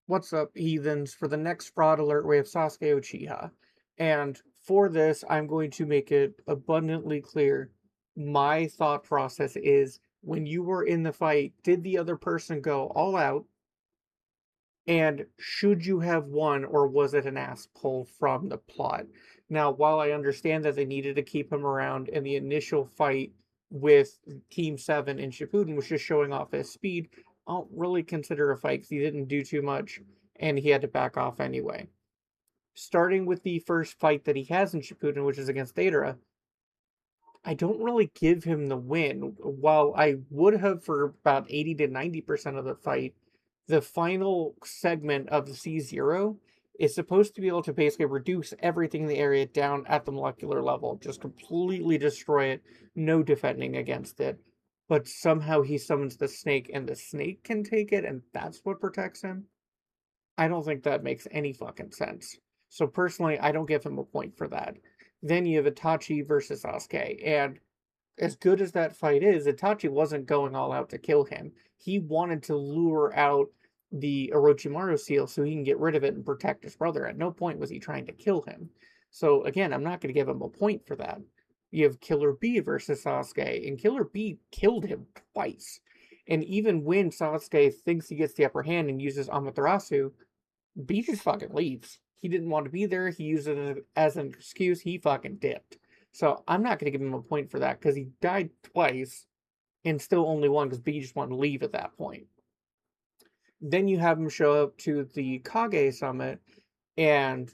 What's up, heathens? For the next fraud alert, we have Sasuke Uchiha. And for this, I'm going to make it abundantly clear. My thought process is when you were in the fight, did the other person go all out? And should you have won, or was it an ass pull from the plot? Now, while I understand that they needed to keep him around in the initial fight with Team 7 in Shippuden was just showing off his speed, I don't really consider a fight because he didn't do too much and he had to back off anyway. Starting with the first fight that he has in Shippuden, which is against Deidara, I don't really give him the win. While I would have for about 80 to 90% of the fight, the final segment of the C0 is supposed to be able to basically reduce everything in the area down at the molecular level, just completely destroy it, no defending against it. But somehow he summons the snake, and the snake can take it, and that's what protects him. I don't think that makes any fucking sense. So personally, I don't give him a point for that. Then you have Itachi versus Sasuke, and as good as that fight is, Itachi wasn't going all out to kill him. He wanted to lure out the Orochimaru seal so he can get rid of it and protect his brother. At no point was he trying to kill him. So again, I'm not going to give him a point for that. You have Killer B versus Sasuke, and Killer B killed him twice. And even when Sasuke thinks he gets the upper hand and uses Amaterasu, B just fucking leaves. He didn't want to be there. He used it as an excuse. He fucking dipped. So I'm not going to give him a point for that because he died twice and still only won because B just wanted to leave at that point. Then you have him show up to the Kage summit, and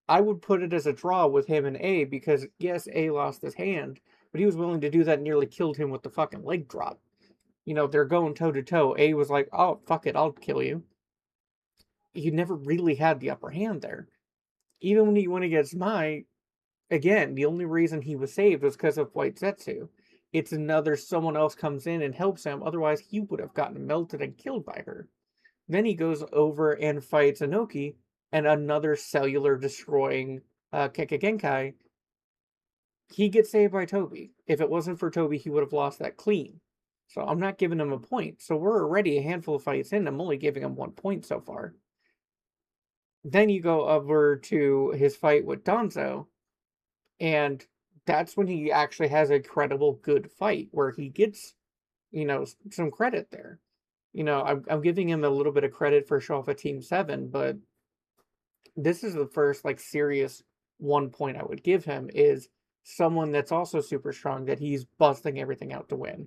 I would put it as a draw with him and A because, yes, A lost his hand, but he was willing to do that and nearly killed him with the fucking leg drop. They're going toe to toe. A was like, oh, fuck it, I'll kill you. He never really had the upper hand there. Even when he went against Mai, again, the only reason he was saved was because of White Zetsu. It's another someone else comes in and helps him, otherwise he would have gotten melted and killed by her. Then he goes over and fights Inoki, and another cellular destroying Kekkei. He gets saved by Toby. If it wasn't for Toby, he would have lost that clean. So I'm not giving him a point. So we're already a handful of fights in. I'm only giving him 1 point so far. Then you go over to his fight with Danzo, and that's when he actually has a credible good fight where he gets, some credit there. I'm giving him a little bit of credit for Shofa Team 7, but this is the first like serious 1 point I would give him is someone that's also super strong that he's busting everything out to win.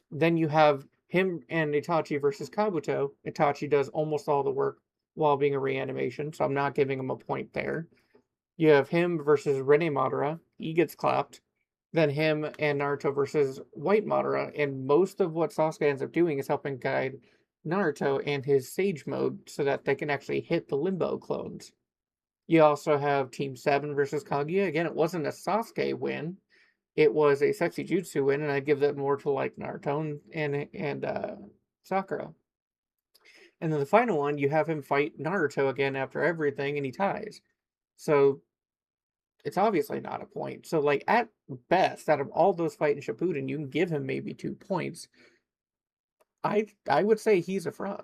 Then you have him and Itachi versus Kabuto. Itachi does almost all the work while being a reanimation, so I'm not giving him a point there. You have him versus Rene Madara. He gets clapped. Then him and Naruto versus White Madara. And most of what Sasuke ends up doing is helping guide Naruto and his Sage mode so that they can actually hit the Limbo clones. You also have Team 7 versus Kaguya. Again, it wasn't a Sasuke win. It was a Sexy Jutsu win, and I give that more to like Naruto and Sakura. And then the final one, you have him fight Naruto again after everything, and he ties. So it's obviously not a point. So, like, at best, out of all those fights in Shippuden, you can give him maybe 2 points. I would say he's a fraud.